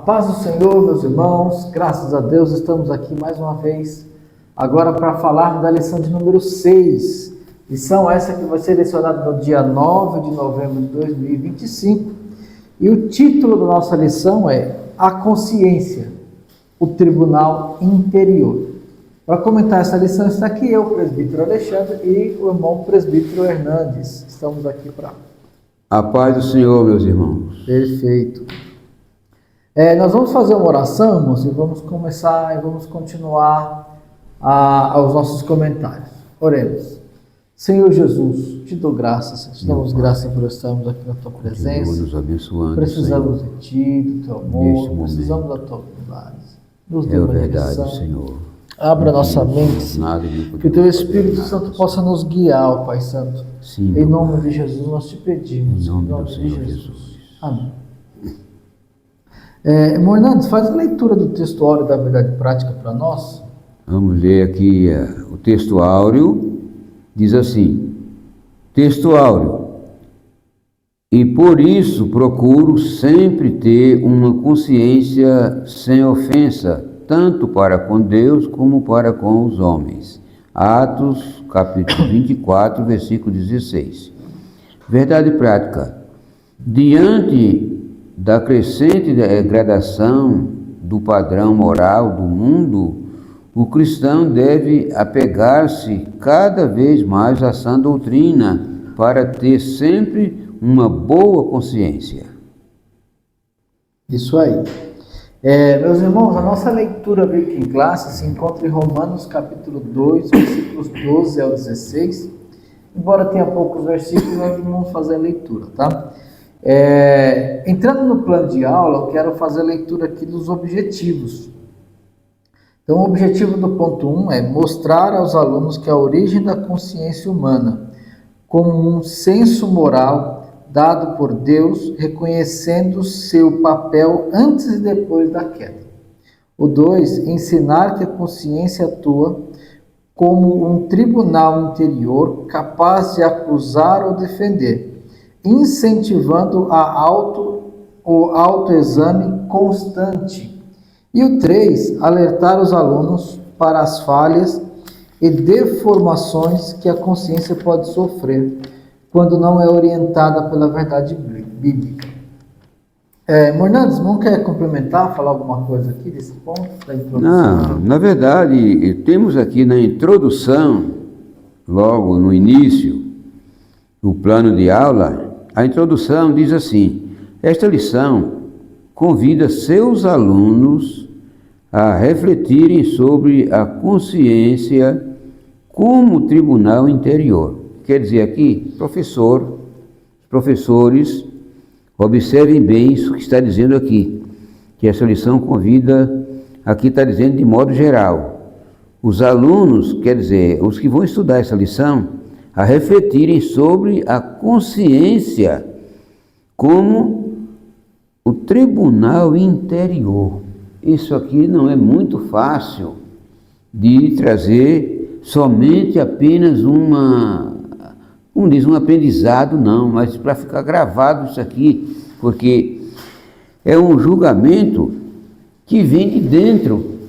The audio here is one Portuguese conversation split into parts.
paz do Senhor, meus irmãos, graças a Deus estamos aqui mais uma vez, agora para falar da lição de número 6, lição essa que vai ser lecionada no dia 9 de novembro de 2025, e o título da nossa lição é A Consciência, o Tribunal Interior. Para comentar essa lição está aqui eu, o presbítero Alexandre, e o irmão presbítero Hernandes, estamos aqui para... A paz do Senhor, meus irmãos. Perfeito. Nós vamos fazer uma oração, irmãos, e vamos começar e vamos continuar aos nossos comentários. Oremos. Senhor Jesus, te dou graças, te damos graças por estarmos aqui na tua presença. Nos abençoando, precisamos Senhor, de ti, do teu amor, precisamos da tua bondade. Nos dê uma verdade, direção. Senhor. Abra nossa mente, que o teu Espírito Santo possa nos guiar, ó Pai Santo. Sim, em nome de Jesus nós te pedimos. Em nome do Senhor Jesus. Amém. Irmão Hernandes, faz a leitura do texto áureo da verdade prática para nós. Vamos ler aqui o texto áureo, diz assim, texto áureo, e por isso procuro sempre ter uma consciência sem ofensa, tanto para com Deus como para com os homens. Atos, capítulo 24, versículo 16. Verdade prática. Diante da crescente degradação do padrão moral do mundo, o cristão deve apegar-se cada vez mais à sã doutrina para ter sempre uma boa consciência. Isso aí. Meus irmãos, a nossa leitura bíblica em classe se encontra em Romanos capítulo 2, versículos 12 ao 16. Embora tenha poucos versículos, nós vamos fazer a leitura, tá? Entrando no plano de aula, eu quero fazer a leitura aqui dos objetivos. Então, o objetivo do ponto 1 é mostrar aos alunos que a origem da consciência humana, como um senso moral dado por Deus, reconhecendo seu papel antes e depois da queda. O 2, ensinar que a consciência atua como um tribunal interior capaz de acusar ou defender, incentivando o autoexame constante. E o 3, alertar os alunos para as falhas e deformações que a consciência pode sofrer quando não é orientada pela verdade bíblica. Hernandes, não quer complementar, falar alguma coisa aqui desse ponto da introdução? Não, na verdade, temos aqui na introdução, logo no início do plano de aula, a introdução diz assim: esta lição convida seus alunos a refletirem sobre a consciência como tribunal interior. Quer dizer aqui, professores, observem bem isso que está dizendo aqui, que essa lição convida, aqui está dizendo de modo geral, os alunos, quer dizer, os que vão estudar essa lição, a refletirem sobre a consciência como o tribunal interior. Isso aqui não é muito fácil de trazer somente apenas um aprendizado, não, mas para ficar gravado isso aqui, porque é um julgamento que vem de dentro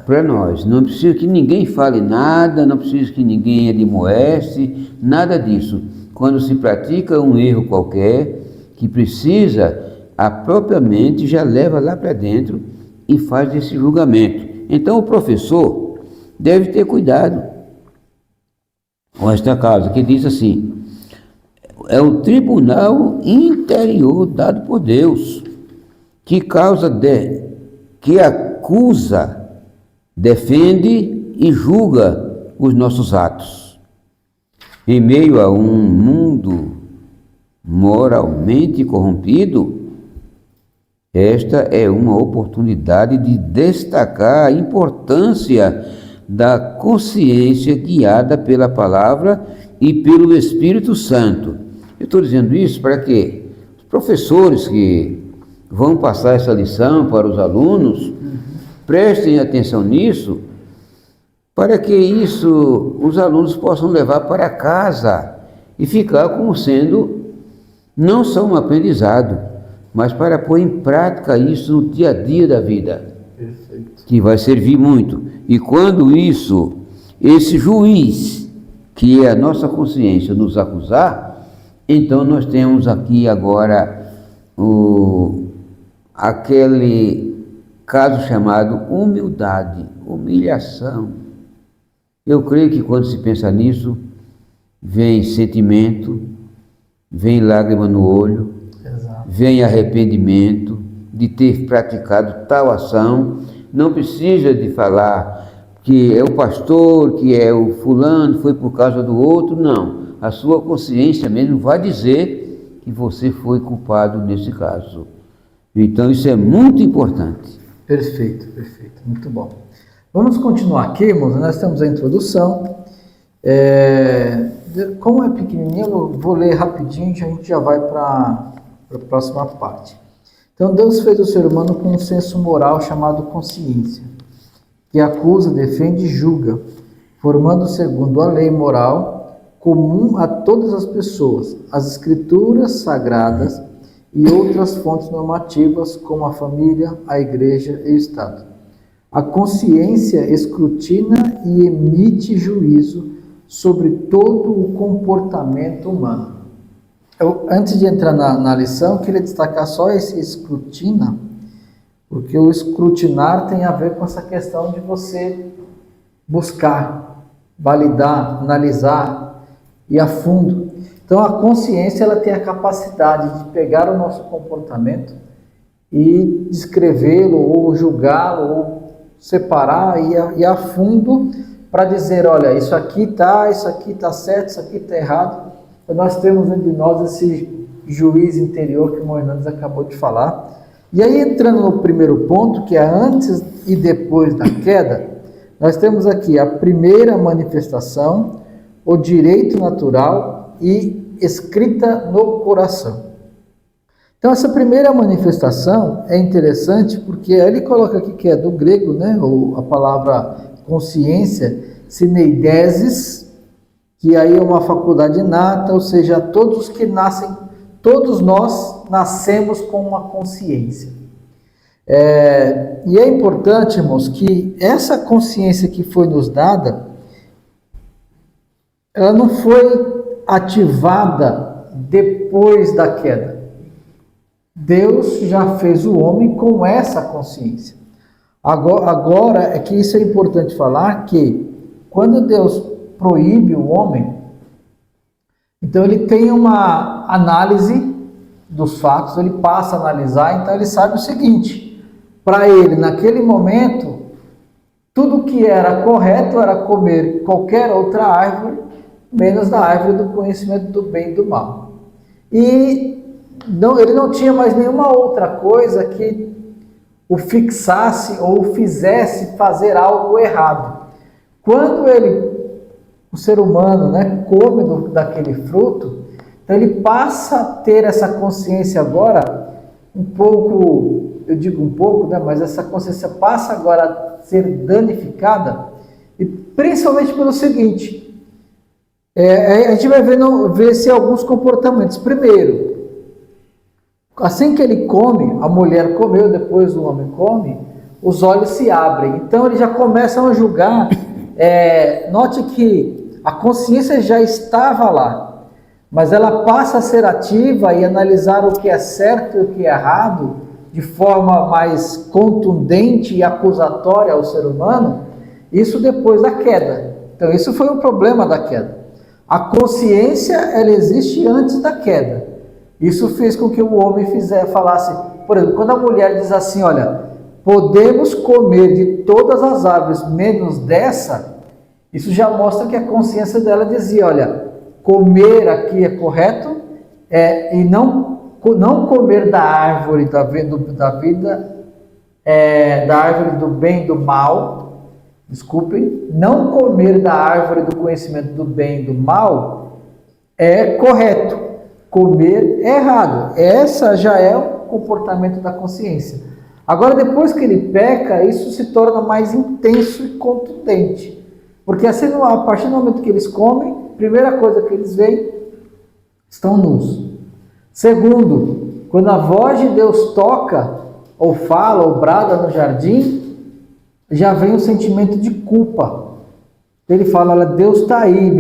para nós. Não precisa que ninguém fale nada, não precisa que ninguém admoeste, nada disso. Quando se pratica um erro qualquer, que precisa, a própria mente já leva lá para dentro e faz esse julgamento. Então o professor deve ter cuidado com esta causa, que diz assim, é o tribunal interior dado por Deus, que acusa, defende e julga os nossos atos. Em meio a um mundo moralmente corrompido, esta é uma oportunidade de destacar a importância da consciência guiada pela palavra e pelo Espírito Santo. Eu estou dizendo isso para que os professores que vão passar essa lição para os alunos prestem atenção nisso, para que isso os alunos possam levar para casa e ficar como sendo não só um aprendizado, mas para pôr em prática isso no dia a dia da vida. Perfeito. Que vai servir muito. E quando esse juiz, que é a nossa consciência, nos acusar, então nós temos aqui agora aquele caso chamado humildade, humilhação. Eu creio que quando se pensa nisso, vem sentimento, vem lágrima no olho, Exato. vem arrependimento de ter praticado tal ação. Não precisa de falar que é o pastor, que é o fulano, foi por causa do outro, não. A sua consciência mesmo vai dizer que você foi culpado nesse caso. Então isso é muito importante. Perfeito, perfeito, muito bom. Vamos continuar aqui, irmãos, nós temos a introdução. Como é pequenininho, eu vou ler rapidinho, a gente já vai para a próxima parte. Então, Deus fez o ser humano com um senso moral chamado consciência, que acusa, defende e julga, formando segundo a lei moral comum a todas as pessoas, as escrituras sagradas e outras fontes normativas, como a família, a igreja e o Estado. A consciência escrutina e emite juízo sobre todo o comportamento humano. Antes de entrar na lição, eu queria destacar só esse escrutina, porque o escrutinar tem a ver com essa questão de você buscar, validar, analisar e a fundo. Então a consciência ela tem a capacidade de pegar o nosso comportamento e descrevê-lo ou julgá-lo ou separar e a fundo para dizer, olha, isso aqui está certo, isso aqui está errado. Então, nós temos entre nós esse juiz interior que o irmão Hernandes acabou de falar. E aí, entrando no primeiro ponto, que é antes e depois da queda, nós temos aqui a primeira manifestação, o direito natural e escrita no coração. Então, essa primeira manifestação é interessante porque ele coloca aqui que é do grego, né, ou a palavra consciência, sineidesis, que aí é uma faculdade inata, ou seja, todos nós nascemos com uma consciência. E é importante, irmãos, que essa consciência que foi nos dada, ela não foi ativada depois da queda. Deus já fez o homem com essa consciência. Agora é que isso é importante falar, que quando Deus proíbe o homem, então ele tem uma análise dos fatos, ele passa a analisar, então ele sabe o seguinte, para ele naquele momento, tudo que era correto era comer qualquer outra árvore, menos da árvore do conhecimento do bem e do mal. E ele não tinha mais nenhuma outra coisa que o fixasse ou o fizesse fazer algo errado. Quando o ser humano, né, come daquele fruto, então ele passa a ter essa consciência agora, um pouco, eu digo um pouco, né, mas essa consciência passa agora a ser danificada, e principalmente pelo seguinte, a gente vai ver se alguns comportamentos. Primeiro, assim que ele come, a mulher comeu, depois o homem come, os olhos se abrem, então eles já começam a julgar. Note que a consciência já estava lá, mas ela passa a ser ativa e analisar o que é certo e o que é errado de forma mais contundente e acusatória ao ser humano, isso depois da queda. Então isso foi um problema da queda. A consciência, ela existe antes da queda. Isso fez com que o homem falasse, por exemplo, quando a mulher diz assim, olha, podemos comer de todas as árvores menos dessa, isso já mostra que a consciência dela dizia, olha, comer aqui é correto, e não comer da árvore da vida, da árvore do bem e do mal, desculpem, não comer da árvore do conhecimento do bem e do mal é correto, comer é errado. Essa já é o comportamento da consciência. Agora, depois que ele peca, isso se torna mais intenso e contundente. Porque assim, a partir do momento que eles comem, primeira coisa que eles veem, estão nus. Segundo, quando a voz de Deus toca, ou fala, ou brada no jardim, já vem o sentimento de culpa. Ele fala, olha, Deus está aí,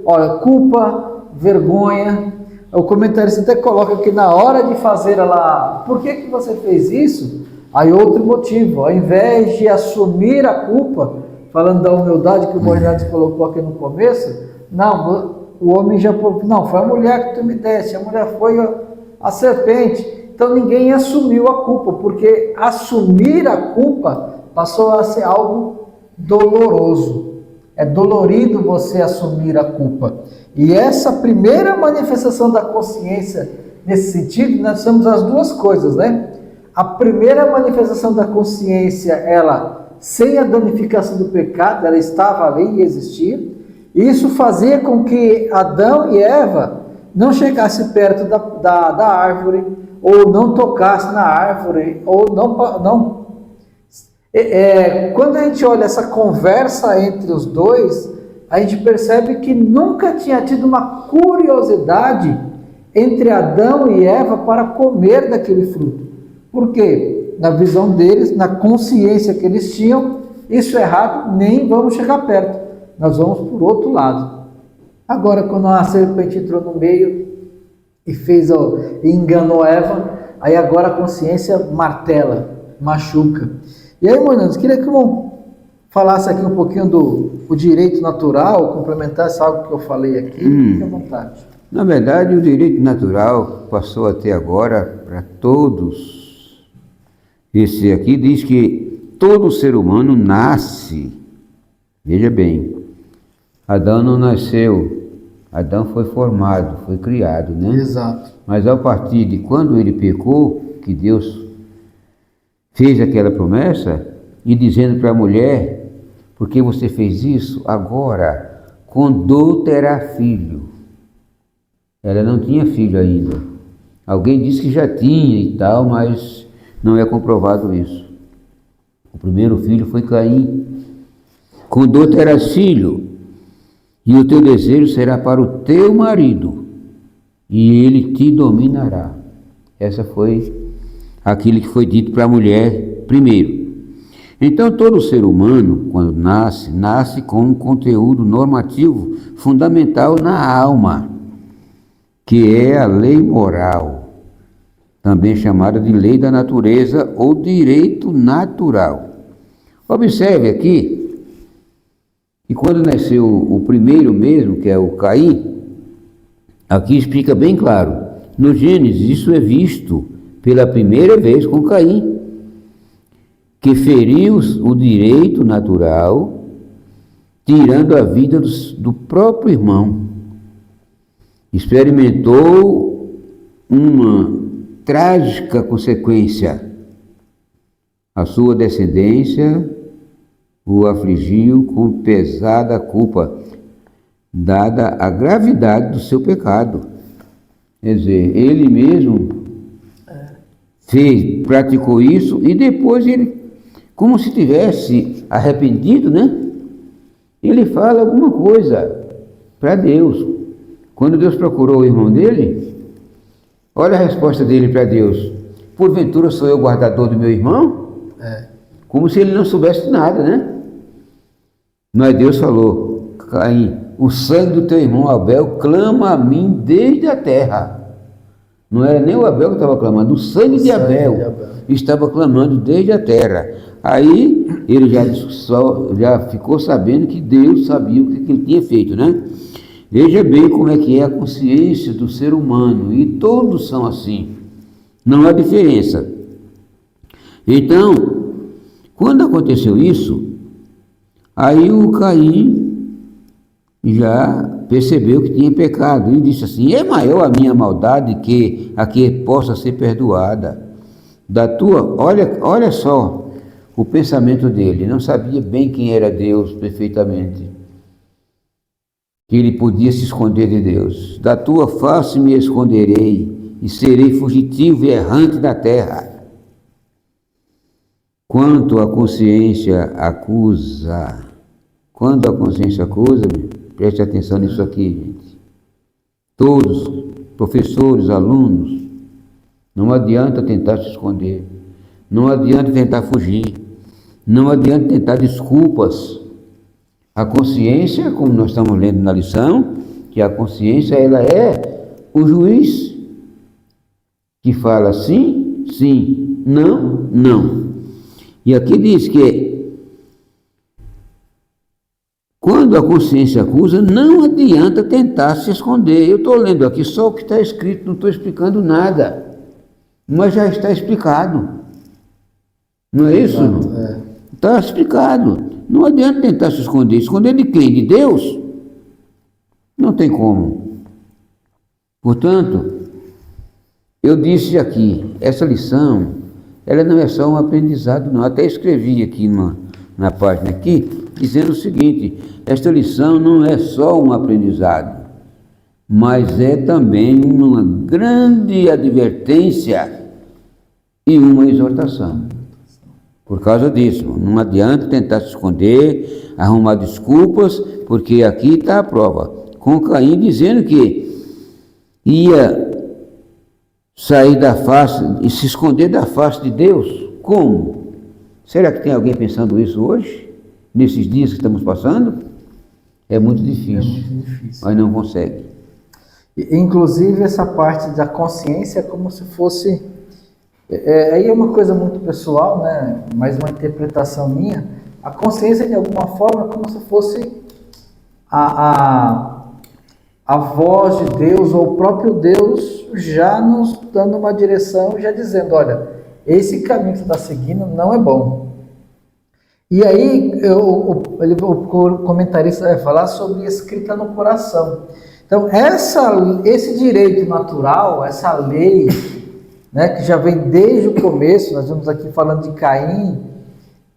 olha, culpa, vergonha. O comentarista até coloca que na hora de fazer ela, por que você fez isso? Aí outro motivo, ao invés de assumir a culpa, falando da humildade que o Moisés colocou aqui no começo, não, o homem já, não, foi a mulher que tu me deste, a mulher foi a serpente. Então ninguém assumiu a culpa, porque assumir a culpa passou a ser algo doloroso. É dolorido você assumir a culpa. E essa primeira manifestação da consciência, nesse sentido, nós temos as duas coisas, né? A primeira manifestação da consciência, ela, sem a danificação do pecado, ela estava ali e existia. E isso fazia com que Adão e Eva não chegassem perto da árvore, ou não tocassem na árvore, ou não. Quando a gente olha essa conversa entre os dois, a gente percebe que nunca tinha tido uma curiosidade entre Adão e Eva para comer daquele fruto. Por quê? Na visão deles, na consciência que eles tinham, isso é errado, nem vamos chegar perto. Nós vamos por outro lado. Agora, quando a serpente entrou no meio e enganou Eva, aí agora a consciência martela, machuca. E aí, Moisés, queria que eu falasse aqui um pouquinho do direito natural, complementasse algo que eu falei aqui. Fique à vontade. Na verdade, o direito natural passou até agora para todos. Esse aqui diz que todo ser humano nasce. Veja bem, Adão não nasceu, Adão foi formado, foi criado, né? Exato. Mas a partir de quando ele pecou, que Deus fez aquela promessa, e dizendo para a mulher, porque você fez isso, agora, com dor terá filho. Ela não tinha filho ainda. Alguém disse que já tinha e tal, mas não é comprovado isso. O primeiro filho foi Caim. Com dor terás filho, e o teu desejo será para o teu marido, e ele te dominará. Essa foi aquilo que foi dito para a mulher primeiro. Então, todo ser humano, quando nasce com um conteúdo normativo fundamental na alma, que é a lei moral, também chamada de lei da natureza ou direito natural. Observe aqui, e quando nasceu o primeiro mesmo, que é o Caim, aqui explica bem claro, no Gênesis isso é visto pela primeira vez com Caim, que feriu o direito natural, tirando a vida do próprio irmão. Experimentou uma trágica consequência. A sua descendência o afligiu com pesada culpa, dada a gravidade do seu pecado. Quer dizer, ele mesmo praticou isso e depois ele, como se tivesse arrependido, né? Ele fala alguma coisa para Deus. Quando Deus procurou o irmão dele, olha a resposta dele para Deus. Porventura sou eu guardador do meu irmão? Como se ele não soubesse nada, né? Mas Deus falou, Caim, o sangue do teu irmão Abel clama a mim desde a terra. Não era nem o Abel que estava clamando, o sangue de Abel estava clamando desde a terra. Aí ele já ficou sabendo que Deus sabia o que ele tinha feito, né? Veja bem como é que é a consciência do ser humano, e todos são assim, não há diferença. Então, quando aconteceu isso, aí o Caim já percebeu que tinha pecado e disse assim, é maior a minha maldade que a que possa ser perdoada. Olha só o pensamento dele, não sabia bem quem era Deus perfeitamente, que ele podia se esconder de Deus. Da tua face me esconderei e serei fugitivo e errante da terra. Quando a consciência acusa, preste atenção nisso aqui, gente. Todos, professores, alunos, Não adianta tentar se esconder. Não adianta tentar fugir. Não adianta tentar desculpas. A consciência, como nós estamos lendo na lição, que a consciência ela é o juiz que fala sim, sim, não, não. E aqui diz que quando a consciência acusa, não adianta tentar se esconder. Eu estou lendo aqui só o que está escrito, não estou explicando nada. Mas já está explicado. Não é isso? Está explicado. Não adianta tentar se esconder. Esconder de quem? De Deus? Não tem como. Portanto, eu disse aqui, essa lição, ela não é só um aprendizado, não. Até escrevi aqui na página aqui, dizendo o seguinte, esta lição não é só um aprendizado, mas é também uma grande advertência e uma exortação. Por causa disso, não adianta tentar se esconder, arrumar desculpas, porque aqui está a prova. Com Caim dizendo que ia sair da face e se esconder da face de Deus. Como? Será que tem alguém pensando isso hoje? Nesses dias que estamos passando? É muito difícil. Mas não consegue. Inclusive essa parte da consciência é como se fosse... aí é uma coisa muito pessoal, né? Mas uma interpretação minha. A consciência, de alguma forma, é como se fosse a voz de Deus, ou o próprio Deus já nos dando uma direção, já dizendo, olha, esse caminho que você está seguindo não é bom. E aí o comentarista vai falar sobre escrita no coração. Então, esse direito natural, essa lei, né, que já vem desde o começo, nós vamos aqui falando de Caim,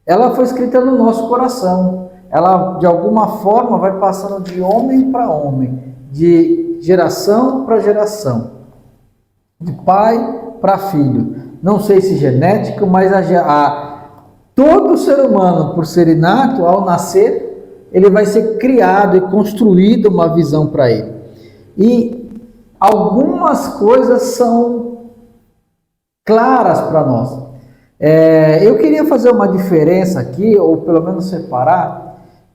ela foi escrita no nosso coração. Ela, de alguma forma, vai passando de homem para homem, de geração para geração, de pai para filho. Não sei se genético, mas todo ser humano, por ser inato, ao nascer, ele vai ser criado e construído uma visão para ele. E algumas coisas são claras para nós. Eu queria fazer uma diferença aqui, ou pelo menos separar,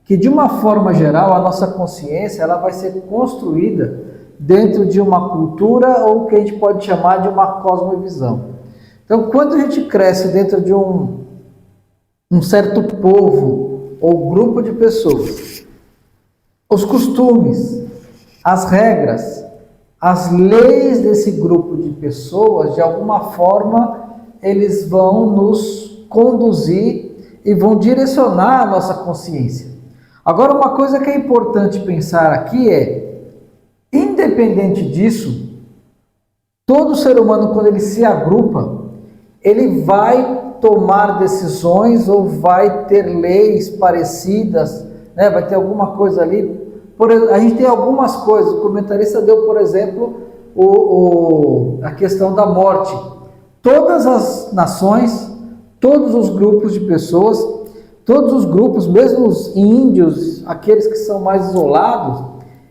que de uma forma geral a nossa consciência ela vai ser construída dentro de uma cultura, ou o que a gente pode chamar de uma cosmovisão. Então, quando a gente cresce dentro de um certo povo ou grupo de pessoas, os costumes, as regras, as leis desse grupo de pessoas, de alguma forma, eles vão nos conduzir e vão direcionar a nossa consciência. Agora, uma coisa que é importante pensar aqui é, independente disso, todo ser humano, quando ele se agrupa, ele vai tomar decisões ou vai ter leis parecidas, né? Vai ter alguma coisa ali. A gente tem algumas coisas, o comentarista deu, por exemplo, a questão da morte. Todas as nações, todos os grupos de pessoas, todos os grupos, mesmo os índios, aqueles que são mais isolados,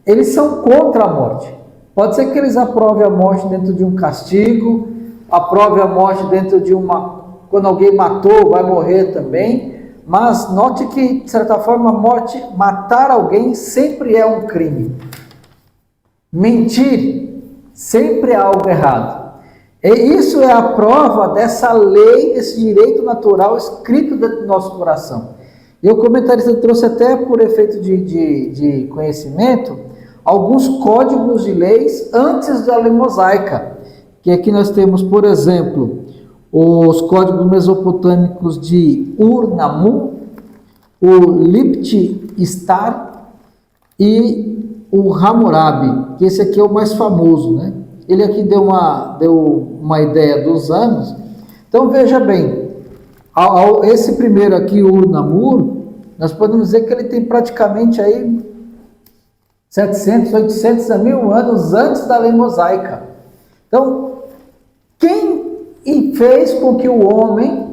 eles são contra a morte. Pode ser que eles aprovem a morte dentro de um castigo, aprovem a morte dentro de quando alguém matou, vai morrer também, mas note que, de certa forma, a morte, matar alguém sempre é um crime. Mentir sempre é algo errado. E isso é a prova dessa lei, desse direito natural escrito dentro do nosso coração. E o comentarista trouxe até por efeito de conhecimento alguns códigos de leis antes da lei mosaica. Que aqui nós temos, por exemplo, os códigos mesopotâmicos de Ur-Nammu, o Lipt-Star e o Hammurabi, que esse aqui é o mais famoso, né? Ele aqui deu uma ideia dos anos. Então veja bem, esse primeiro aqui, o Ur-Nammu, nós podemos dizer que ele tem praticamente aí 700, 800 a 1000 anos antes da lei mosaica. Então, quem fez com que o homem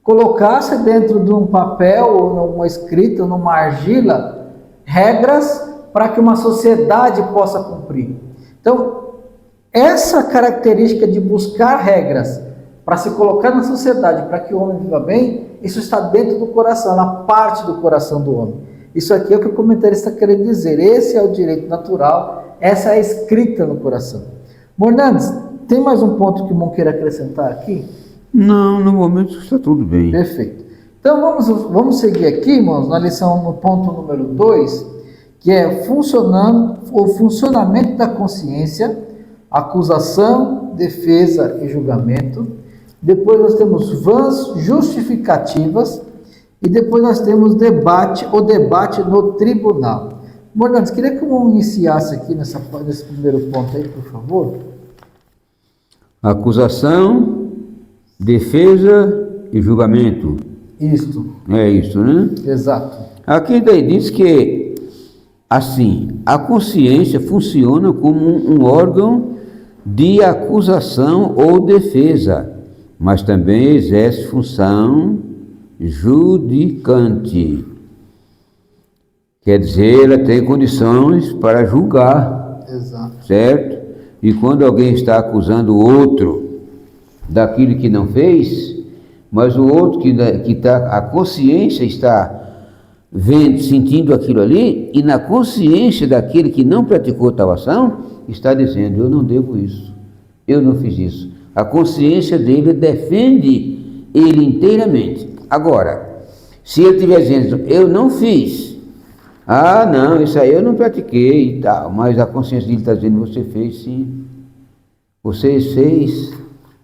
colocasse dentro de um papel, ou numa escrita, ou numa argila, regras para que uma sociedade possa cumprir? Então, essa característica de buscar regras para se colocar na sociedade, para que o homem viva bem, isso está dentro do coração, na parte do coração do homem. Isso aqui é o que o comentarista está querendo dizer. Esse é o direito natural, essa é a escrita no coração. Mornandes, tem mais um ponto que o irmão queira acrescentar aqui? Não, no momento está tudo bem. Perfeito. Então vamos seguir aqui, irmãos, na lição, no ponto número 2, que é o funcionamento da consciência, acusação, defesa e julgamento. Depois nós temos vãs justificativas e depois nós temos o debate no tribunal. Mornandes, queria que eu iniciasse aqui nesse primeiro ponto aí, por favor. Acusação, defesa e julgamento. Isto. É isso, né? Exato. Aqui daí diz que, assim, a consciência funciona como um órgão de acusação ou defesa, mas também exerce função judicante. Quer dizer, ela tem condições para julgar. Exato. Certo? E quando alguém está acusando o outro daquilo que não fez, mas o outro que tá, a consciência está vendo, sentindo aquilo ali, e na consciência daquele que não praticou tal ação, está dizendo, eu não devo isso, eu não fiz isso. A consciência dele defende ele inteiramente. Agora, se ele estiver dizendo, eu não fiz, não, isso aí eu não pratiquei e tal, mas a consciência dele está dizendo, você fez sim, você fez,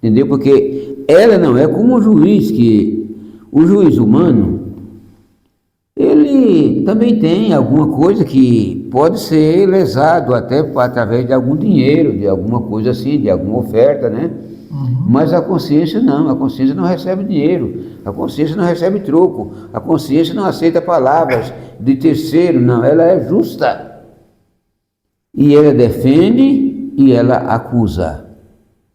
entendeu? Porque ela não é como o juiz, que o juiz humano, ele também tem alguma coisa que pode ser lesado até através de algum dinheiro, de alguma coisa assim, de alguma oferta, né? Uhum. Mas a consciência não, a consciência não recebe dinheiro, a consciência não recebe troco, a consciência não aceita palavras de terceiro, não, ela é justa. E ela defende e ela acusa.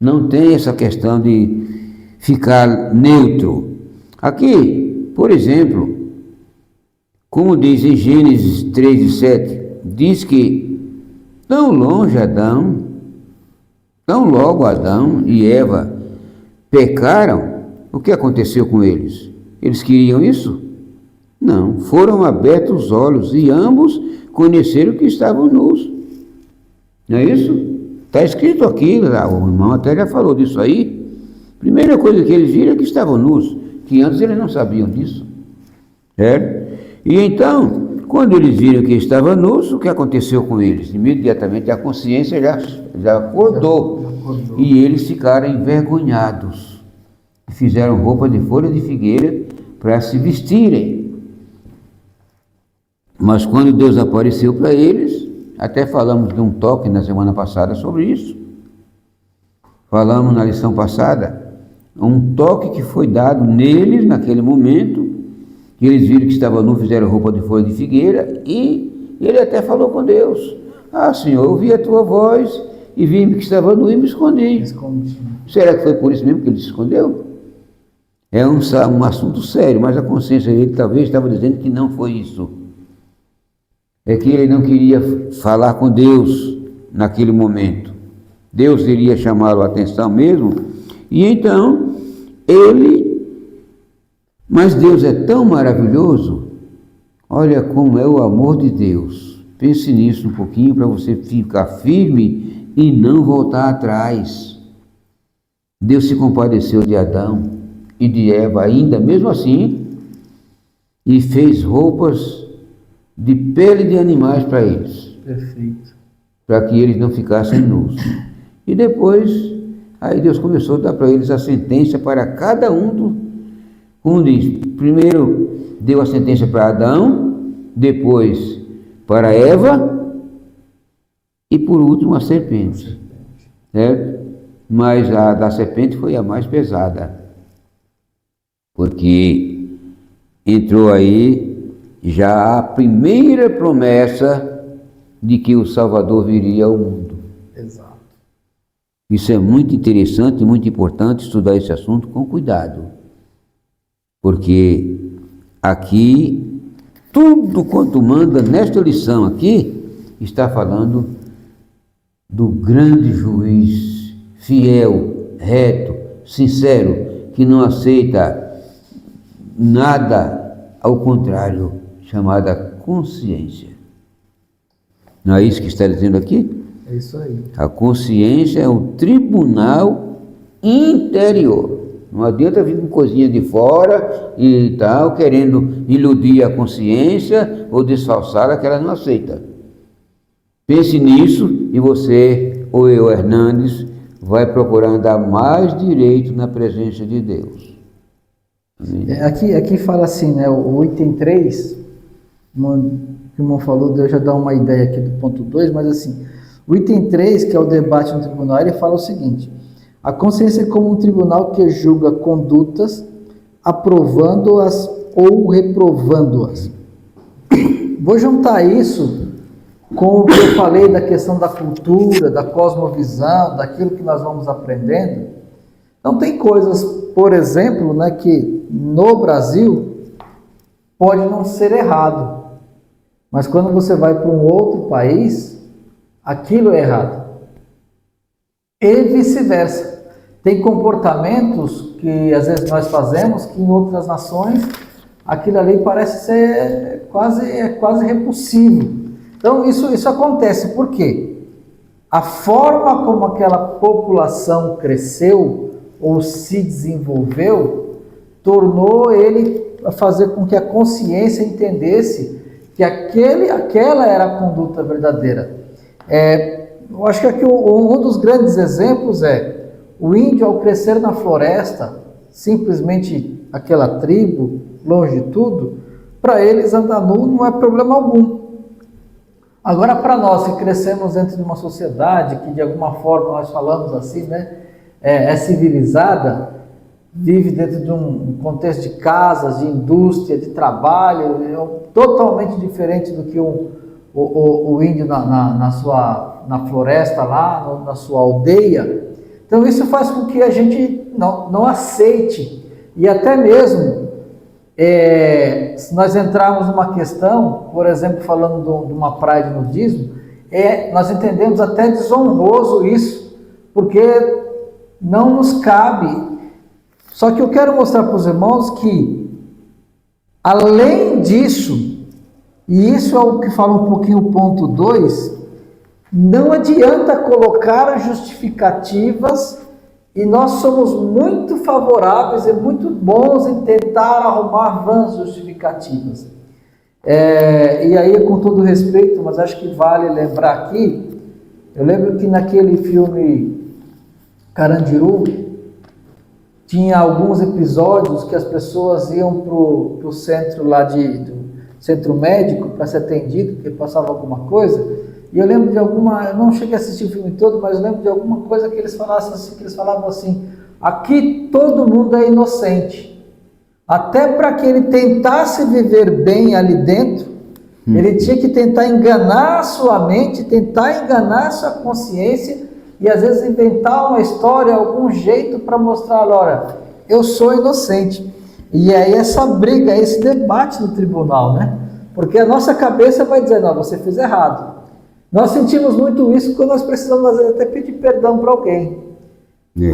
Não tem essa questão de ficar neutro. Aqui, por exemplo, como diz em Gênesis 3:7, diz que tão logo Adão e Eva pecaram, o que aconteceu com eles? Eles queriam isso? Não, foram abertos os olhos e ambos conheceram que estavam nus. Não é isso? Está escrito aqui, o irmão até já falou disso aí. Primeira coisa que eles viram é que estavam nus, que antes eles não sabiam disso. Certo? E então, quando eles viram que estavam nus, o que aconteceu com eles? Imediatamente a consciência já acordou. E eles ficaram envergonhados. Fizeram roupa de folha de figueira para se vestirem. Mas quando Deus apareceu para eles, até falamos de um toque na semana passada sobre isso. Falamos na lição passada, um toque que foi dado neles naquele momento, que eles viram que estava nu, fizeram roupa de folha de figueira, e ele até falou com Deus, Senhor, eu ouvi a tua voz, e vi que estava nu e me escondi. Será que foi por isso mesmo que ele se escondeu? É um assunto sério, mas a consciência dele talvez estava dizendo que não foi isso. É que ele não queria falar com Deus naquele momento. Deus iria chamá-lo a atenção mesmo, e então mas Deus é tão maravilhoso, olha como é o amor de Deus. Pense nisso um pouquinho para você ficar firme e não voltar atrás. Deus se compadeceu de Adão e de Eva ainda mesmo assim e fez roupas de pele de animais para eles. Perfeito. Para que eles não ficassem nus. E depois, aí Deus começou a dar para eles a sentença para cada um como diz, primeiro deu a sentença para Adão, depois para Eva e por último a serpente. Certo? Mas a da serpente foi a mais pesada, porque entrou aí já a primeira promessa de que o Salvador viria ao mundo. Exato. Isso é muito interessante e muito importante estudar esse assunto com cuidado, porque aqui tudo quanto manda nesta lição aqui está falando do grande juiz, fiel, reto, sincero, que não aceita nada ao contrário, chamada consciência. Não é isso que está dizendo aqui? É isso aí. A consciência é o tribunal interior. Não adianta vir com coisinha de fora e tal, querendo iludir a consciência ou desfalsá-la, que ela não aceita. Pense nisso e você, ou eu, Hernandes, vai procurar andar mais direito na presença de Deus. Aqui fala assim, né, o item 3, que o irmão falou, Deus já dá uma ideia aqui do ponto 2, mas assim, o item 3, que é o debate no tribunal, ele fala o seguinte: a consciência é como um tribunal que julga condutas, aprovando-as ou reprovando-as. Vou juntar isso com o que eu falei da questão da cultura, da cosmovisão, daquilo que nós vamos aprendendo. Então tem coisas, por exemplo, né, que no Brasil pode não ser errado, mas quando você vai para um outro país, aquilo é errado. E vice-versa. Tem comportamentos que às vezes nós fazemos que em outras nações aquilo ali parece ser quase repulsivo. Então isso acontece. Por quê? A forma como aquela população cresceu ou se desenvolveu tornou ele a fazer com que a consciência entendesse que aquela era a conduta verdadeira. Eu acho que aqui um dos grandes exemplos é o índio, ao crescer na floresta, simplesmente aquela tribo, longe de tudo, para eles andar nu não é problema algum. Agora, para nós que crescemos dentro de uma sociedade que de alguma forma nós falamos assim, né, é civilizada, vive dentro de um contexto de casas, de indústria, de trabalho, totalmente diferente do que o índio na floresta lá, na sua aldeia. Então isso faz com que a gente não aceite, e até mesmo se nós entrarmos numa questão, por exemplo, falando de uma praia de nudismo, nós entendemos até desonroso isso, porque não nos cabe. Só que eu quero mostrar para os irmãos que, além disso, e isso é o que fala um pouquinho o ponto 2, não adianta colocar justificativas, e nós somos muito favoráveis e muito bons em tentar arrumar vãs justificativas. E aí, com todo respeito, mas acho que vale lembrar aqui, eu lembro que naquele filme Carandiru, tinha alguns episódios que as pessoas iam para o centro lá do centro médico para ser atendido, porque passava alguma coisa. E eu lembro de eu não cheguei a assistir o filme todo, mas eu lembro de alguma coisa que eles falavam assim, aqui todo mundo é inocente. Até para que ele tentasse viver bem ali dentro, ele tinha que tentar enganar a sua mente, tentar enganar a sua consciência, e às vezes inventar uma história, algum jeito para mostrar, olha, eu sou inocente. E aí essa briga, esse debate no tribunal, né? Porque a nossa cabeça vai dizer, não, você fez errado. Nós sentimos muito isso quando nós precisamos, às vezes, até pedir perdão para alguém.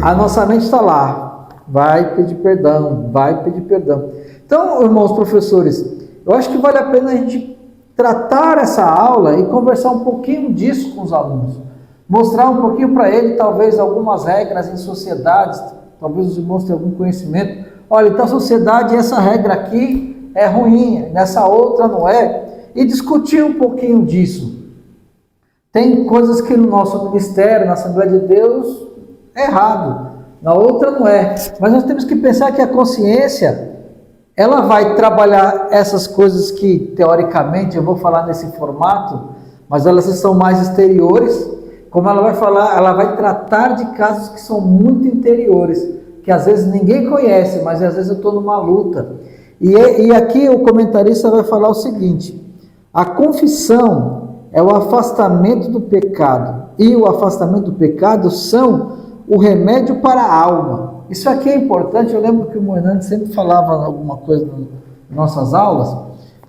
A nossa mente está lá, vai pedir perdão, vai pedir perdão. Então, irmãos professores, eu acho que vale a pena a gente tratar essa aula e conversar um pouquinho disso com os alunos. Mostrar um pouquinho para ele, talvez, algumas regras em sociedades, talvez os irmãos tenham algum conhecimento. Olha, então a sociedade, essa regra aqui é ruim, nessa outra não é. E discutir um pouquinho disso. Tem coisas que no nosso ministério, na Assembleia de Deus, é errado, na outra não é. Mas nós temos que pensar que a consciência, ela vai trabalhar essas coisas que, teoricamente, eu vou falar nesse formato, mas elas são mais exteriores, como ela vai falar, ela vai tratar de casos que são muito interiores, que às vezes ninguém conhece, mas às vezes eu estou numa luta. E aqui o comentarista vai falar o seguinte: a confissão é o afastamento do pecado, e o afastamento do pecado são o remédio para a alma. Isso aqui é importante. Eu lembro que o Moinante sempre falava alguma coisa nas nossas aulas,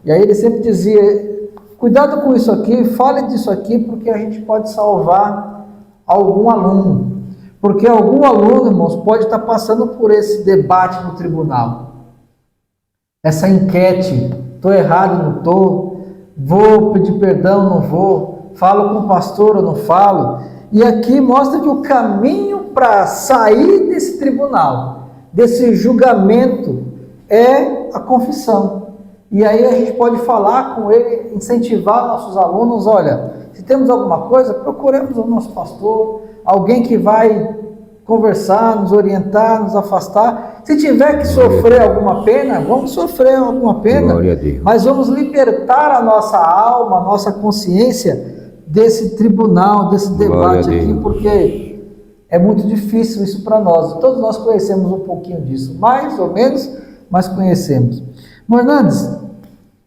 e aí ele sempre dizia, cuidado com isso aqui, fale disso aqui, porque a gente pode salvar algum aluno. Porque algum aluno, irmãos, pode estar passando por esse debate no tribunal. Essa enquete, estou errado, não estou, vou pedir perdão, não vou, falo com o pastor ou não falo. E aqui mostra que o caminho para sair desse tribunal, desse julgamento, é a confissão. E aí a gente pode falar com ele, incentivar nossos alunos, olha, se temos alguma coisa, procuremos o nosso pastor, alguém que vai conversar, nos orientar, nos afastar. Se tiver que sofrer alguma pena, vamos sofrer alguma pena, mas vamos libertar a nossa alma, a nossa consciência desse tribunal, desse debate aqui, porque é muito difícil isso para nós. Todos nós conhecemos um pouquinho disso, mais ou menos, mas conhecemos. Hernandes,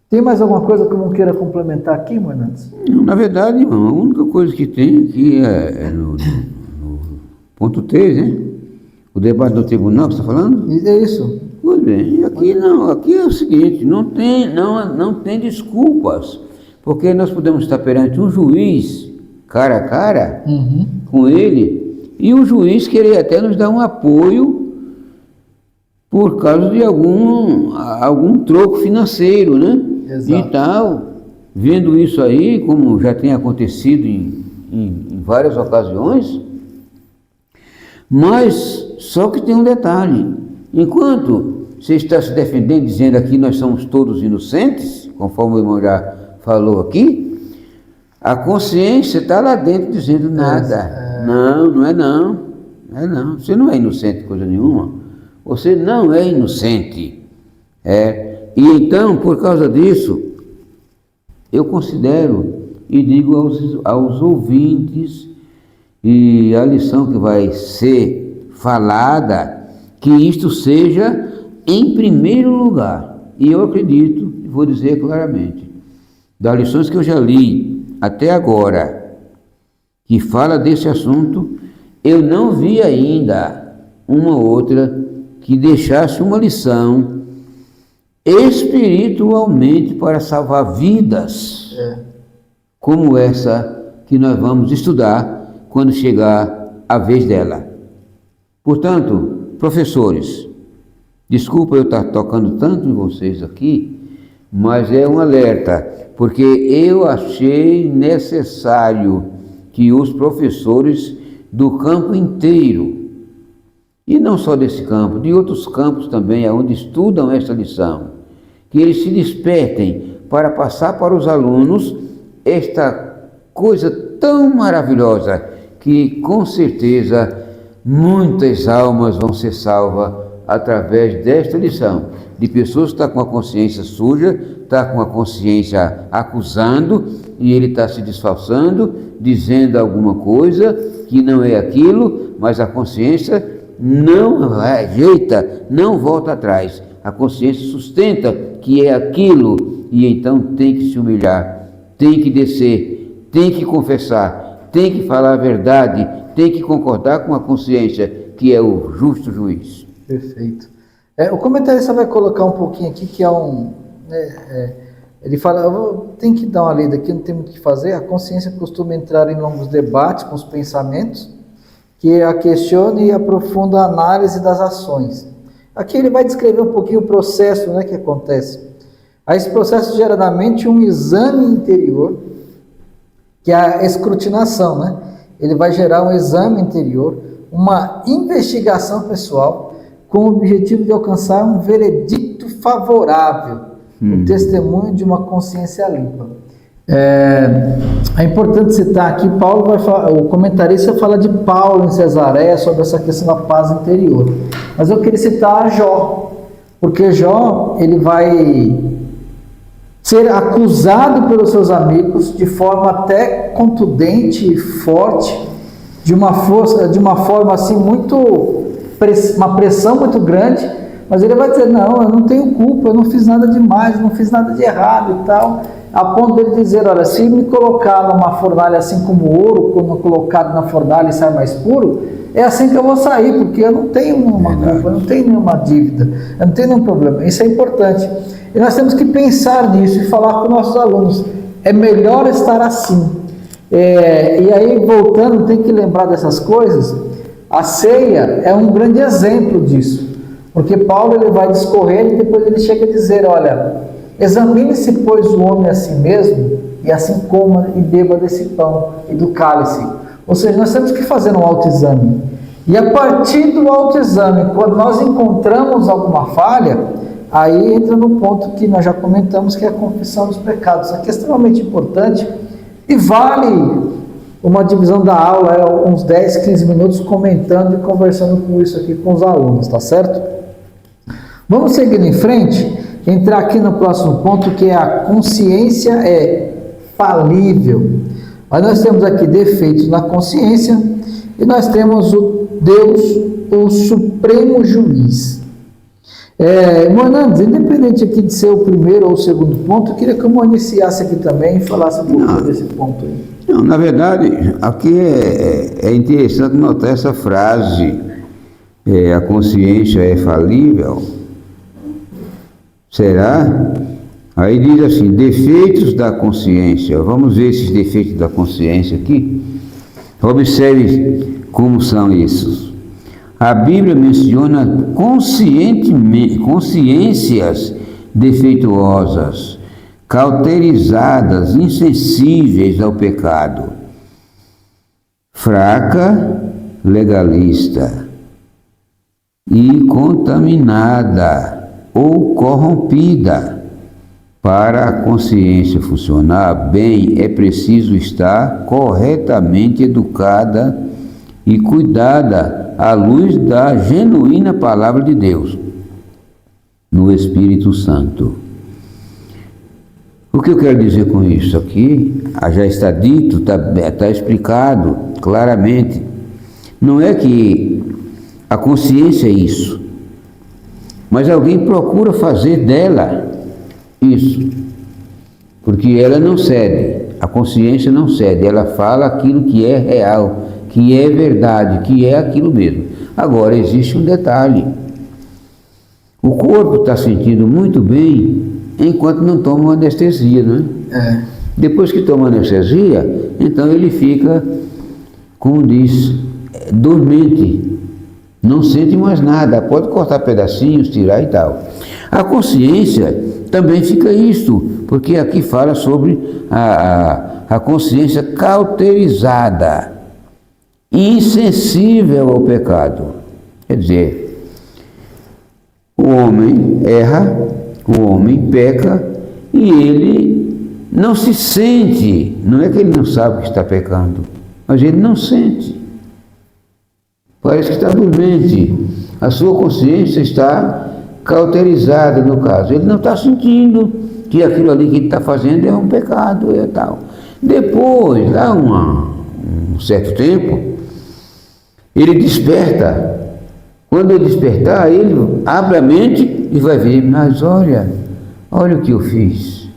tem mais alguma coisa que eu não queira complementar aqui, Hernandes? Na verdade, irmão, a única coisa que tem aqui é no ponto 3, né? O debate do tribunal que você está falando? É isso. Pois bem, aqui não, aqui é o seguinte, não tem desculpas, porque nós podemos estar perante um juiz, cara a cara, com ele, e o juiz querer até nos dar um apoio por causa de algum troco financeiro, né? Exato. E tal, vendo isso aí, como já tem acontecido em várias ocasiões, mas só que tem um detalhe, enquanto você está se defendendo, dizendo aqui nós somos todos inocentes, conforme o irmão já falou aqui, a consciência está lá dentro dizendo nada. Não é não. Você não é inocente de coisa nenhuma. Você não é inocente. E então, por causa disso, eu considero e digo aos ouvintes, e a lição que vai ser falada, que isto seja em primeiro lugar. E eu acredito, e vou dizer claramente, das lições que eu já li até agora, que fala desse assunto, eu não vi ainda uma outra que deixasse uma lição espiritualmente para salvar vidas, como essa que nós vamos estudar quando chegar a vez dela. Portanto, professores, desculpa eu estar tocando tanto em vocês aqui, mas é um alerta, porque eu achei necessário que os professores do campo inteiro, e não só desse campo, de outros campos também, onde estudam esta lição, que eles se despertem para passar para os alunos esta coisa tão maravilhosa, que com certeza muitas almas vão ser salvas através desta lição, de pessoas que estão com a consciência suja, está com a consciência acusando, e ele está se disfarçando, dizendo alguma coisa que não é aquilo, mas a consciência não ajeita, não volta atrás. A consciência sustenta que é aquilo, e então tem que se humilhar, tem que descer, tem que confessar, tem que falar a verdade, tem que concordar com a consciência, que é o justo juiz. Perfeito. O comentarista vai colocar um pouquinho aqui, que é ele fala, tem que dar uma lida aqui, não tem muito o que fazer. A consciência costuma entrar em longos debates com os pensamentos, que a questiona e aprofunda a análise das ações. Aqui ele vai descrever um pouquinho o processo, que acontece. A esse processo gera na mente um exame interior, que é a escrutinação, Ele vai gerar um exame interior, uma investigação pessoal, com o objetivo de alcançar um veredicto favorável, o testemunho de uma consciência limpa. É importante citar aqui, o comentarista fala de Paulo em Cesareia sobre essa questão da paz interior. Mas eu queria citar Jó, porque Jó, ele vai ser acusado pelos seus amigos de forma até contundente e forte, de uma forma assim uma pressão muito grande, mas ele vai dizer, não, eu não tenho culpa, eu não fiz nada demais, eu não fiz nada de errado e tal, a ponto dele dizer, olha, se me colocar numa fornalha assim como ouro, quando colocado na fornalha e sai mais puro, é assim que eu vou sair, porque eu não tenho nenhuma culpa, eu não tenho nenhuma dívida, eu não tenho nenhum problema. Isso é importante. E nós temos que pensar nisso e falar com nossos alunos, é melhor estar assim, E aí, voltando, tem que lembrar dessas coisas. A ceia é um grande exemplo disso, porque Paulo ele vai discorrer e depois ele chega a dizer, olha, examine-se, pois, o homem a si mesmo, e assim coma e beba desse pão e do cálice. Ou seja, nós temos que fazer um autoexame. E a partir do autoexame, quando nós encontramos alguma falha, aí entra no ponto que nós já comentamos, que é a confissão dos pecados. Isso aqui é extremamente importante e vale uma divisão da aula, uns 10, 15 minutos comentando e conversando com isso aqui com os alunos, tá certo? Vamos seguindo em frente, entrar aqui no próximo ponto, que é a consciência é falível. Mas nós temos aqui defeitos na consciência e nós temos o Deus, o Supremo Juiz. Hernandes, independente aqui de ser o primeiro ou o segundo ponto, eu queria que eu iniciasse aqui também e falasse um pouco desse ponto aí. Não, na verdade, aqui é interessante notar essa frase, a consciência é falível. Será? Aí diz assim, defeitos da consciência. Vamos ver esses defeitos da consciência aqui. Observe como são esses. A Bíblia menciona consciências defeituosas, cauterizadas, insensíveis ao pecado, fraca, legalista e contaminada ou corrompida. Para a consciência funcionar bem, é preciso estar corretamente educada e cuidada à luz da genuína palavra de Deus, no Espírito Santo. O que eu quero dizer com isso aqui, já está dito, está explicado claramente. Não é que a consciência é isso, mas alguém procura fazer dela isso, porque ela não cede, a consciência não cede, ela fala aquilo que é real, que é verdade, que é aquilo mesmo. Agora, existe um detalhe. O corpo está sentindo muito bem enquanto não toma anestesia, não é? Depois que toma anestesia, então ele fica, como diz, dormente, não sente mais nada, pode cortar pedacinhos, tirar e tal. A consciência também fica isto, porque aqui fala sobre a consciência cauterizada, insensível ao pecado. Quer dizer, o homem erra, o homem peca e ele não se sente, não é que ele não sabe que está pecando, mas ele não sente. Parece que está dormente, a sua consciência está cauterizada no caso, ele não está sentindo que aquilo ali que ele está fazendo é um pecado e tal. Depois, dá um certo tempo, ele desperta. Quando ele despertar, ele abre a mente e vai ver, mas olha o que eu fiz.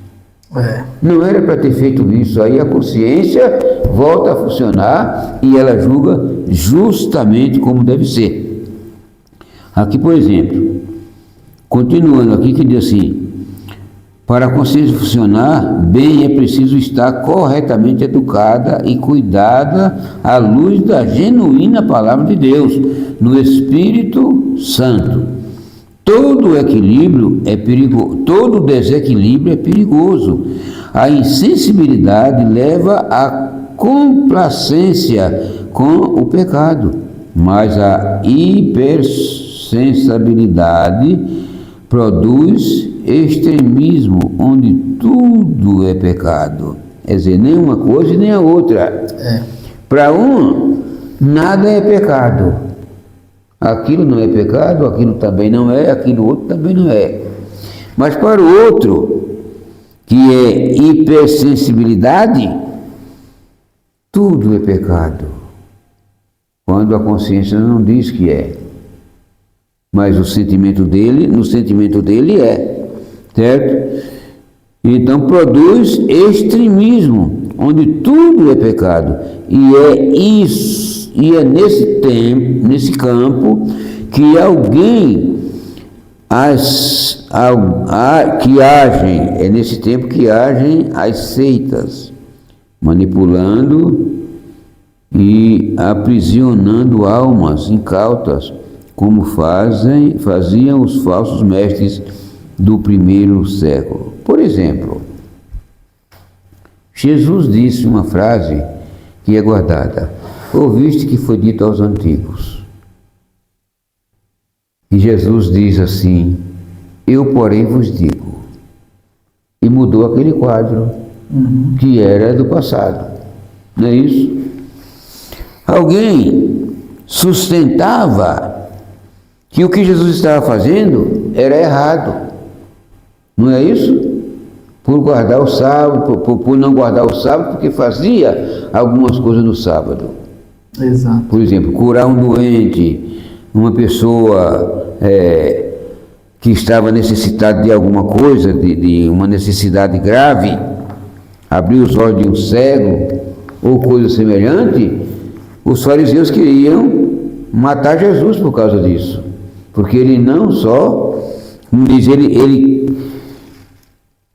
Não era para ter feito isso. Aí a consciência volta a funcionar e ela julga justamente como deve ser. Aqui, por exemplo, continuando aqui, que diz assim, para a consciência funcionar bem é preciso estar corretamente educada e cuidada à luz da genuína palavra de Deus, no Espírito Santo. Todo equilíbrio é perigoso, todo desequilíbrio é perigoso. A insensibilidade leva à complacência com o pecado, mas a hipersensibilidade produz extremismo, onde tudo é pecado. Quer dizer, nem uma coisa nem a outra. Para um, nada é pecado. Aquilo não é pecado, aquilo também não é, aquilo outro também não é. Mas para o outro, que é hipersensibilidade, tudo é pecado. Quando a consciência não diz que é. Mas no sentimento dele é. Certo? Então produz extremismo, onde tudo é pecado. E é isso. E é nesse campo que alguém que agem, é nesse tempo que agem as seitas, manipulando e aprisionando almas incautas, como faziam os falsos mestres do primeiro século. Por exemplo, Jesus disse uma frase que é guardada: ouviste que foi dito aos antigos. E Jesus diz assim: eu, porém, vos digo. E mudou aquele quadro que era do passado. Não é isso? Alguém sustentava que o que Jesus estava fazendo era errado. Não é isso? Por guardar o sábado, por não guardar o sábado, porque fazia algumas coisas no sábado. Exato. Por exemplo, curar um doente, uma pessoa que estava necessitada de alguma coisa, de uma necessidade grave, abrir os olhos de um cego ou coisa semelhante. Os fariseus queriam matar Jesus por causa disso, porque ele não só, como diz ele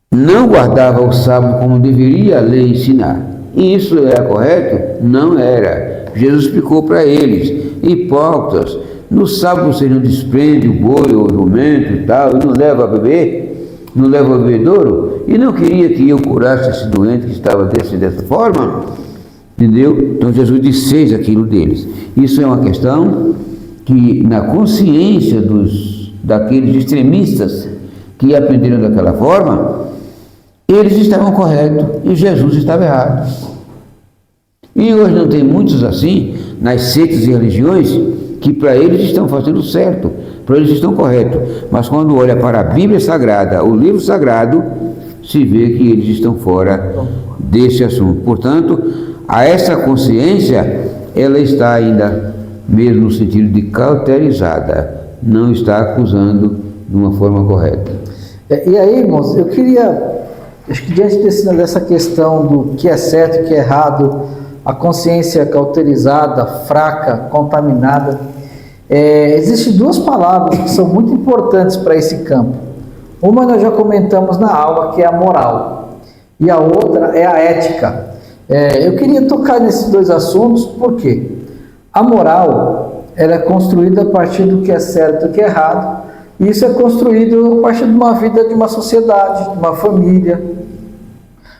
não guardava o sábado como deveria a lei ensinar. E isso era correto? Não era. Jesus explicou para eles: hipócritas, no sábado vocês não desprendem o boi ou o jumento e tal, e não leva a beber, não leva a bebedouro, e não queria que eu curasse esse doente que estava dessa forma, entendeu? Então Jesus desfez aquilo deles. Isso é uma questão que na consciência daqueles extremistas que aprenderam daquela forma, eles estavam corretos e Jesus estava errado. E hoje não tem muitos assim, nas seitas e religiões, que para eles estão fazendo certo, para eles estão corretos. Mas quando olha para a Bíblia Sagrada, o livro sagrado, se vê que eles estão fora desse assunto. Portanto, a essa consciência, ela está ainda, mesmo no sentido de cauterizada, não está acusando de uma forma correta. E aí, irmãos, eu queria, acho que diante dessa questão do que é certo e que é errado, a consciência cauterizada, fraca, contaminada, existem duas palavras que são muito importantes para esse campo. Uma nós já comentamos na aula, que é a moral, e a outra é a ética. Eu queria tocar nesses dois assuntos, porque a moral ela é construída a partir do que é certo e do que é errado, e isso é construído a partir de uma vida, de uma sociedade, de uma família.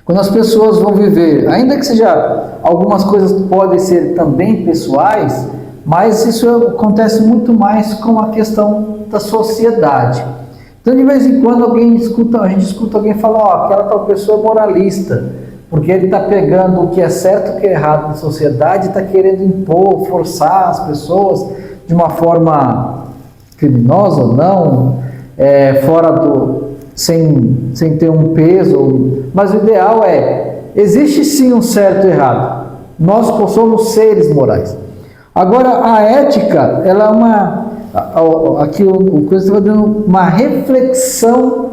Quando as pessoas vão viver, ainda que seja, algumas coisas podem ser também pessoais, mas isso acontece muito mais com a questão da sociedade. Então, de vez em quando, a gente escuta alguém falar: aquela tal pessoa é moralista, porque ele está pegando o que é certo e o que é errado na sociedade e está querendo impor, forçar as pessoas de uma forma criminosa ou não, sem ter um peso. Mas o ideal existe sim um certo e errado. Nós somos seres morais. Agora, a ética, ela é aqui o coisa está dando uma reflexão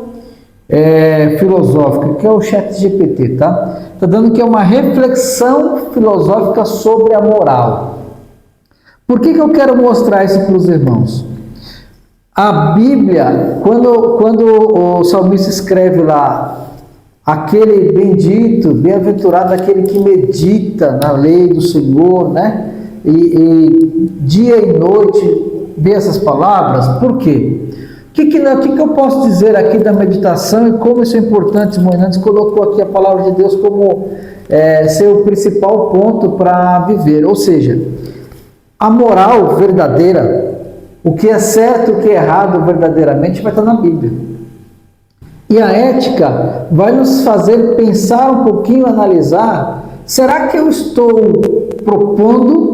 filosófica, que é o ChatGPT, tá? Está dando que é uma reflexão filosófica sobre a moral. Por que eu quero mostrar isso para os irmãos? A Bíblia, quando o salmista escreve lá: aquele bendito, bem-aventurado aquele que medita na lei do Senhor, né? E dia e noite vê essas palavras. Por quê? O que eu posso dizer aqui da meditação e como isso é importante? Moinantes colocou aqui a palavra de Deus como ser o principal ponto para viver. Ou seja, a moral verdadeira, o que é certo e o que é errado verdadeiramente, vai estar na Bíblia. E a ética vai nos fazer pensar um pouquinho, analisar: será que eu estou propondo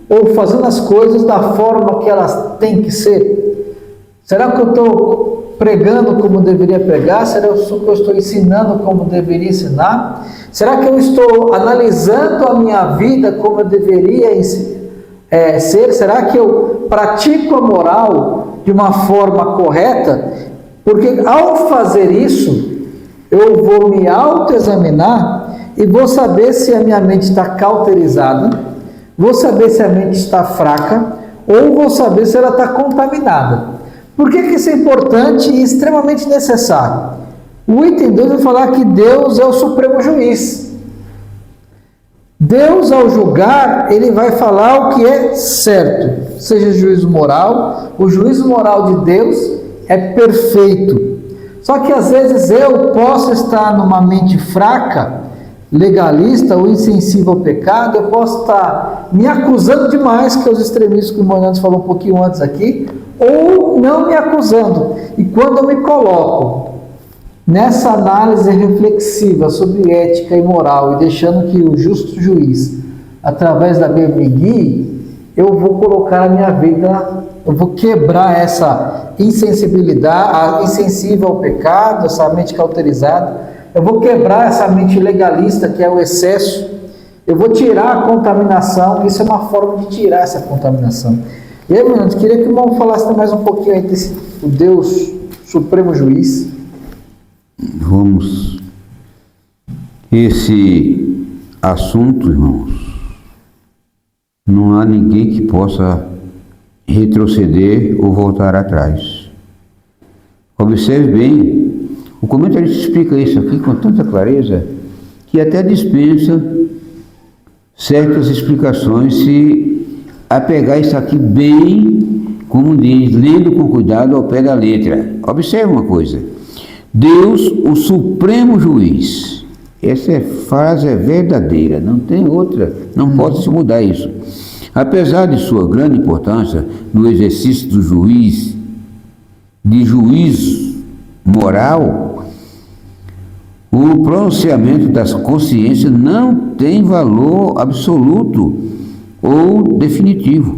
ou fazendo as coisas da forma que elas têm que ser? Será que eu estou pregando como deveria pregar? Será que eu estou ensinando como deveria ensinar? Será que eu estou analisando a minha vida como eu deveria ser? Será que eu pratico a moral de uma forma correta? Porque ao fazer isso, eu vou me autoexaminar e vou saber se a minha mente está cauterizada, vou saber se a mente está fraca, ou vou saber se ela está contaminada. Por que isso é importante e extremamente necessário? O item 2 vai falar que Deus é o supremo juiz. Deus, ao julgar, ele vai falar o que é certo, seja juízo moral. O juízo moral de Deus é perfeito. Só que às vezes eu posso estar numa mente fraca, legalista ou insensível ao pecado, eu posso estar me acusando demais, que é os extremistas que o irmão Nantes falou um pouquinho antes aqui, ou não me acusando. E quando eu me coloco nessa análise reflexiva sobre ética e moral e deixando que o justo juiz, através da Bíblia, me guie, eu vou colocar a minha vida, eu vou quebrar essa insensibilidade, insensível ao pecado, essa mente cauterizada, eu vou quebrar essa mente legalista que é o excesso, eu vou tirar a contaminação. Isso é uma forma de tirar essa contaminação. E aí, meu irmão, eu queria que o irmão falasse mais um pouquinho aí desse o Deus Supremo Juiz. Vamos. Esse assunto, irmãos, não há ninguém que possa retroceder ou voltar atrás. Observe bem, o comentarista explica isso aqui com tanta clareza que até dispensa certas explicações se apegar isso aqui bem, como diz, lendo com cuidado ao pé da letra. Observe uma coisa: Deus, o Supremo Juiz. Essa frase é verdadeira, não tem outra, não pode se mudar isso. Apesar de sua grande importância no exercício do juiz, de juízo moral, o pronunciamento das consciências não tem valor absoluto ou definitivo,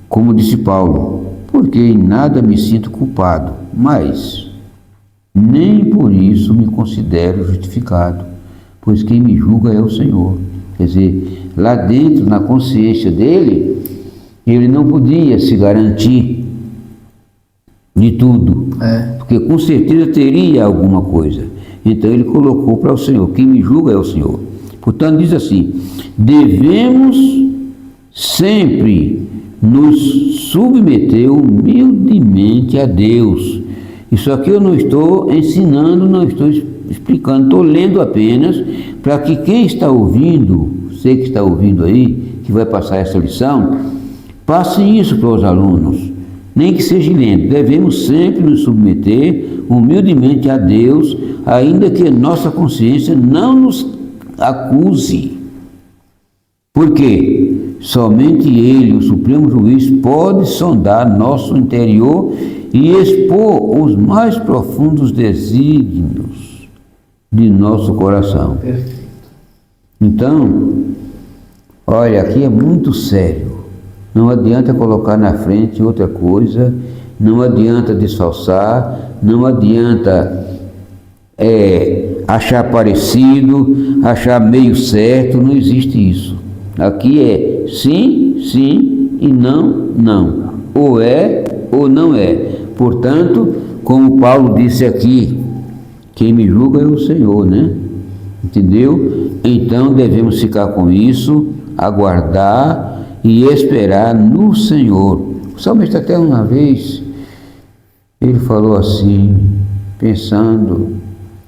como disse Paulo, porque em nada me sinto culpado, mas nem por isso me considero justificado, pois quem me julga é o Senhor. Quer dizer, lá dentro, na consciência dele, ele não podia se garantir de tudo, porque com certeza teria alguma coisa. Então ele colocou para o Senhor: quem me julga é o Senhor. Portanto, diz assim: devemos sempre nos submeter humildemente a Deus. Isso aqui eu não estou ensinando, não estou explicando, estou lendo apenas para que quem está ouvindo, você que está ouvindo aí, que vai passar essa lição, passe isso para os alunos, nem que seja lendo. Devemos sempre nos submeter humildemente a Deus, ainda que nossa consciência não nos acuse. Por quê? Somente Ele, o Supremo Juiz, pode sondar nosso interior e expor os mais profundos desígnios de nosso coração. Perfeito. Então, olha, aqui é muito sério. Não adianta colocar na frente outra coisa, não adianta disfarçar, não adianta achar parecido, achar meio certo, não existe isso. Aqui é sim, sim e não, não. Ou é ou não é. Portanto, como Paulo disse aqui, quem me julga é o Senhor, né? Entendeu? Então devemos ficar com isso, aguardar e esperar no Senhor. O salmista até uma vez, ele falou assim, pensando,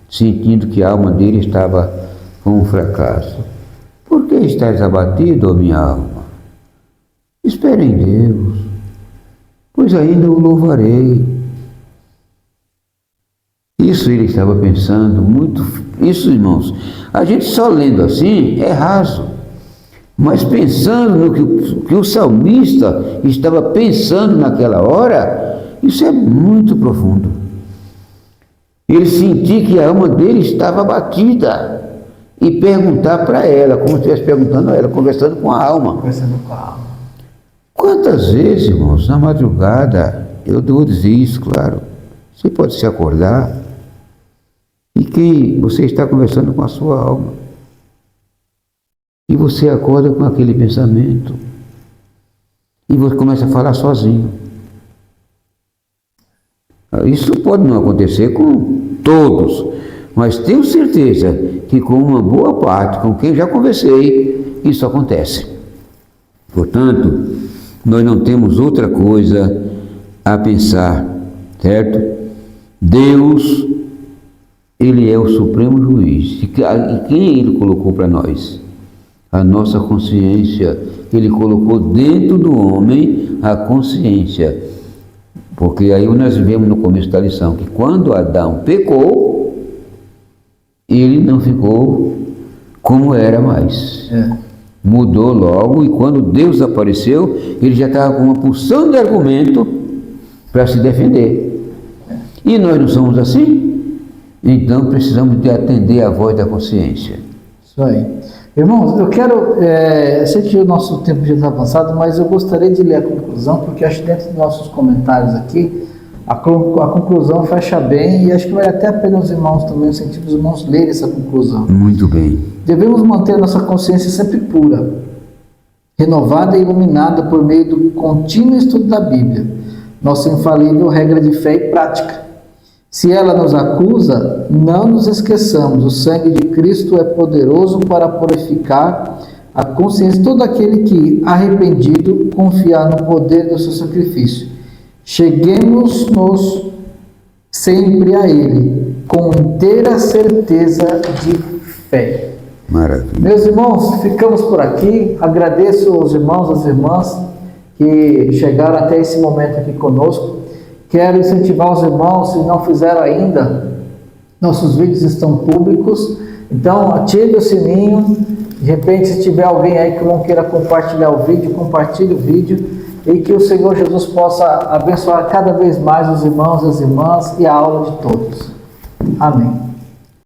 sentindo que a alma dele estava com um fracasso. Por que estás abatido, ó minha alma? Espere em Deus, pois ainda o louvarei. Isso ele estava pensando muito. Isso, irmãos, a gente só lendo assim é raso, mas pensando no que o salmista estava pensando naquela hora, isso é muito profundo. Ele sentia que a alma dele estava abatida e perguntar para ela, como se estivesse perguntando a ela, conversando com a alma. Conversando com a alma. Quantas vezes, irmãos, na madrugada, eu vou dizer isso, claro, você pode se acordar e que você está conversando com a sua alma e você acorda com aquele pensamento e você começa a falar sozinho. Isso pode não acontecer com todos, mas tenho certeza que com uma boa parte, com quem já conversei, isso acontece. Portanto, nós não temos outra coisa a pensar, certo? Deus, Ele é o Supremo Juiz. E quem Ele colocou para nós? A nossa consciência, Ele colocou dentro do homem a consciência. Porque aí nós vemos no começo da lição que quando Adão pecou, ele não ficou como era mais. Mudou logo, e quando Deus apareceu, ele já estava com uma porção de argumento para se defender. E nós não somos assim? Então precisamos de atender à voz da consciência. Isso aí. Irmãos, eu quero, eu sei que o nosso tempo já está avançado, mas eu gostaria de ler a conclusão, porque acho que dentro dos nossos comentários aqui, a conclusão fecha bem, e acho que vale até a pena os irmãos também, incentivo os irmãos lerem essa conclusão. Muito bem. Devemos manter nossa consciência sempre pura, renovada e iluminada por meio do contínuo estudo da Bíblia, nossa infalível regra de fé e prática. Se ela nos acusa, não nos esqueçamos, o sangue de Cristo é poderoso para purificar a consciência de todo aquele que, arrependido, confiar no poder do seu sacrifício. Cheguemos-nos sempre a Ele, com inteira certeza de fé. Maravilha. Meus irmãos, ficamos por aqui. Agradeço aos irmãos, às irmãs que chegaram até esse momento aqui conosco. Quero incentivar os irmãos, se não fizeram ainda, nossos vídeos estão públicos, então ative o sininho. De repente, se tiver alguém aí que não queira compartilhar o vídeo, compartilhe o vídeo, e que o Senhor Jesus possa abençoar cada vez mais os irmãos e as irmãs e a aula de todos. Amém.